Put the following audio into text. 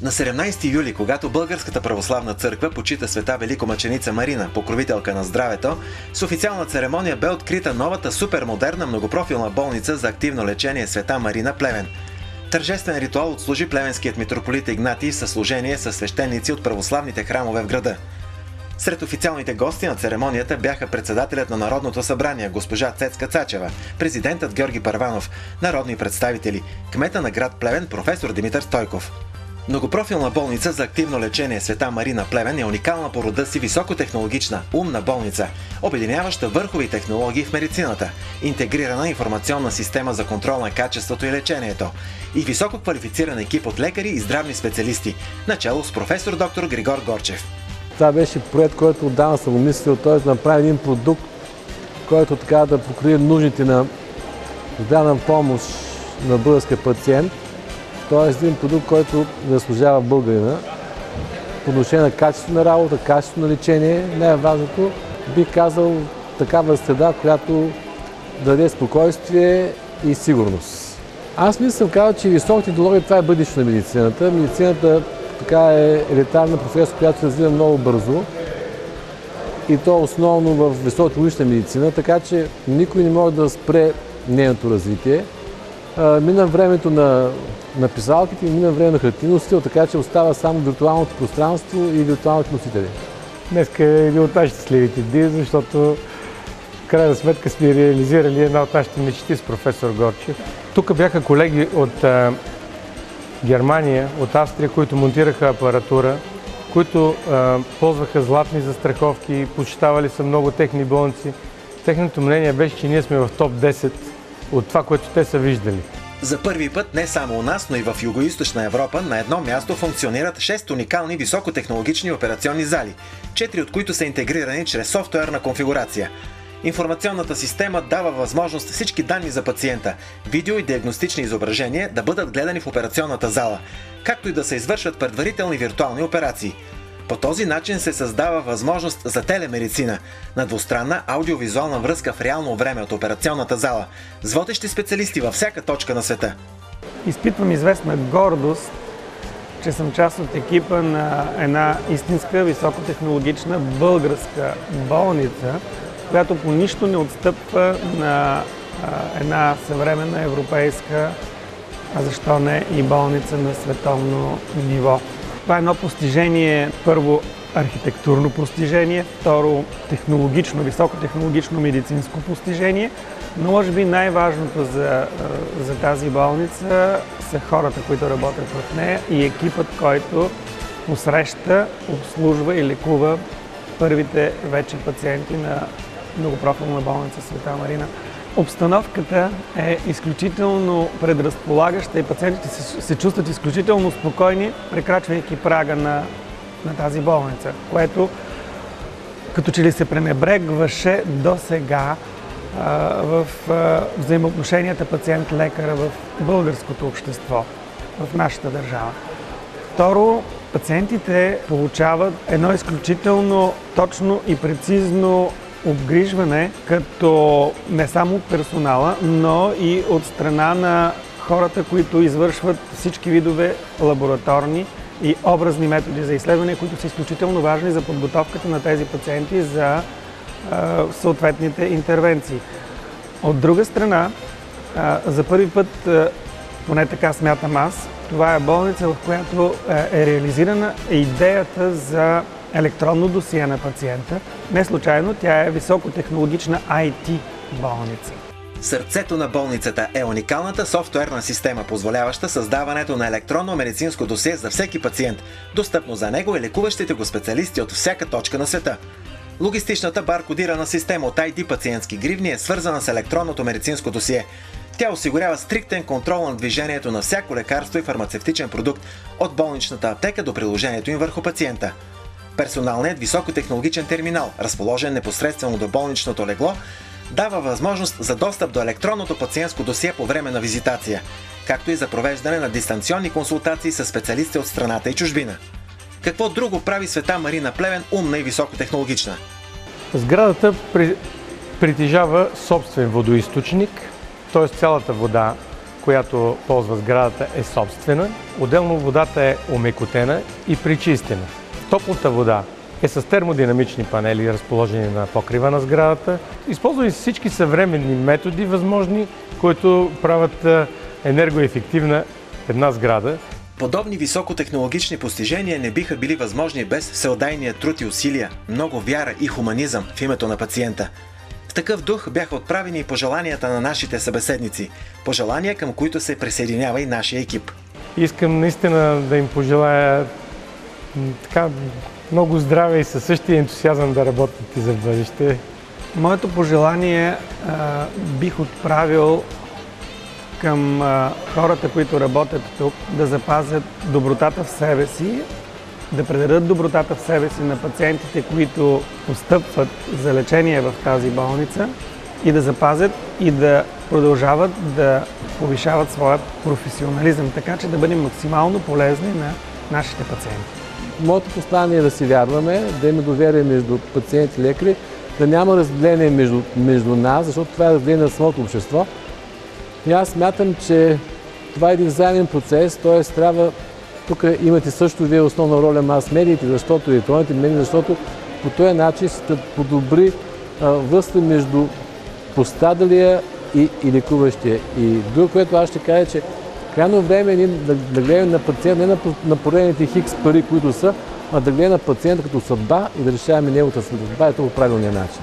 На 17 юли, когато Българската православна църква почита света великомъченица Марина, покровителка на здравето, с официална церемония бе открита новата супермодерна многопрофилна болница за активно лечение Света Марина Плевен. Тържествен ритуал отслужи плевенският митрополит Игнатий със служение със свещеници от православните храмове в града. Сред официалните гости на церемонията бяха председателят на Народното събрание госпожа Цецка Цачева, президентът Георги Първанов, народни представители, кмета на град Плевен професор Димитър Стойков. Многопрофилна болница за активно лечение Света Марина Плевен е уникална по рода си високотехнологична, умна болница, обединяваща върхови технологии в медицината, интегрирана информационна система за контрол на качеството и лечението и високо квалифициран екип от лекари и здравни специалисти, начело с професор доктор Григор Горчев. Това беше проект, който отдавна съм умислил, т.е. да направи един продукт, който така да покрие нуждите на здравна помощ на българския пациент. Т.е. един продукт, който заслужава българина. По отношение на качество на работа, качество на лечение, най-важното, бих казал такава среда, която даде спокойствие и сигурност. Аз мисля, съм казал, че високите технологии това е бъдещето на медицината. Медицината така е елитарна професия, която се развива много бързо и то основно в високотехнологична медицина, така че никой не може да спре нейното развитие. Мина времето на писалките и мина време на хартиен носител, така че остава само виртуалното пространство и виртуалните носители. Днеска е един от нашите сливите дни, защото в крайна сметка сме реализирали една от нашите мечти с професор Горчев. Тук бяха колеги от Германия, от Австрия, които монтираха апаратура, които ползваха златни застраховки, почитавали са много техни болници. Техното мнение беше, че ние сме в топ 10 от това, което те са виждали. За първи път не само у нас, но и в Югоизточна Европа на едно място функционират 6 уникални високотехнологични операционни зали, 4 от които са интегрирани чрез софтуерна конфигурация. Информационната система дава възможност всички данни за пациента, видео и диагностични изображения да бъдат гледани в операционната зала, както и да се извършват предварителни виртуални операции. По този начин се създава възможност за телемедицина на двустранна аудиовизуална връзка в реално време от операционната зала с водещи специалисти във всяка точка на света. Изпитвам известна гордост, че съм част от екипа на една истинска високотехнологична българска болница, която по нищо не отстъпва на една съвременна европейска, а защо не и болница на световно ниво. Това е едно постижение, първо архитектурно постижение, второ технологично, високотехнологично медицинско постижение, но може би най-важното за тази болница са хората, които работят в нея и екипът, който посреща, обслужва и лекува първите вече пациенти на многопрофилна болница Света Марина. Обстановката е изключително предразполагаща и пациентите се чувстват изключително спокойни, прекрачвайки прага на тази болница, което като че ли се пренебрегваше до сега в взаимоотношенията пациент-лекара в българското общество, в нашата държава. Второ, пациентите получават едно изключително точно и прецизно обгрижване, като не само от персонала, но и от страна на хората, които извършват всички видове лабораторни и образни методи за изследване, които са изключително важни за подготовката на тези пациенти за съответните интервенции. От друга страна, за първи път, поне така смятам аз, това е болница, в която е реализирана идеята за електронно досие на пациента. Не случайно тя е високотехнологична IT болница. Сърцето на болницата е уникалната софтуерна система, позволяваща създаването на електронно медицинско досие за всеки пациент, достъпно за него и лекуващите го специалисти от всяка точка на света. Логистичната баркодирана система от ID пациентски гривни е свързана с електронното медицинско досие. Тя осигурява стриктен контрол на движението на всяко лекарство и фармацевтичен продукт от болничната аптека до приложението им върху пациента. Персоналният високотехнологичен терминал, разположен непосредствено до болничното легло, дава възможност за достъп до електронното пациентско досие по време на визитация, както и за провеждане на дистанционни консултации с специалисти от страната и чужбина. Какво друго прави Света Марина Плевен умна и високотехнологична? Сградата притежава собствен водоизточник, т.е. цялата вода, която ползва сградата, е собствена. Отделно водата е омекотена и пречистена. Топлата вода е с термодинамични панели, разположени на покрива на сградата. Използвали всички съвременни методи, възможни, които правят енергоефективна една сграда. Подобни високотехнологични постижения не биха били възможни без всеотдайния труд и усилия, много вяра и хуманизъм в името на пациента. В такъв дух бяха отправени и пожеланията на нашите събеседници, пожелания, към които се присъединява и нашия екип. Искам наистина да им пожелая така много здраве и със същия ентусиазъм да работят и за бъдеще. Моето пожелание бих отправил към хората, които работят тук, да запазят добротата в себе си, да предадат добротата в себе си на пациентите, които постъпват за лечение в тази болница, и да запазят и да продължават да повишават своя професионализъм, така че да бъдем максимално полезни на нашите пациенти. Моето послание е да си вярваме, да има доверие между пациенти и лекари, да няма разделение между нас, защото това е разделение на самото общество. И аз смятам, че това е един заемен процес, т.е. трябва, тук имате също вие основна роля мас-медиите, защото електронните медии, защото по този начин ще подобри връзка между пострадалия и лекуващия. И друго, което аз ще кажа, че крайно време е да гледаме на пациента, не на поредните хикс пари, които са, а да гледаме на пациента като съдба и да решаваме неговата съдба. Това е това правилният начин.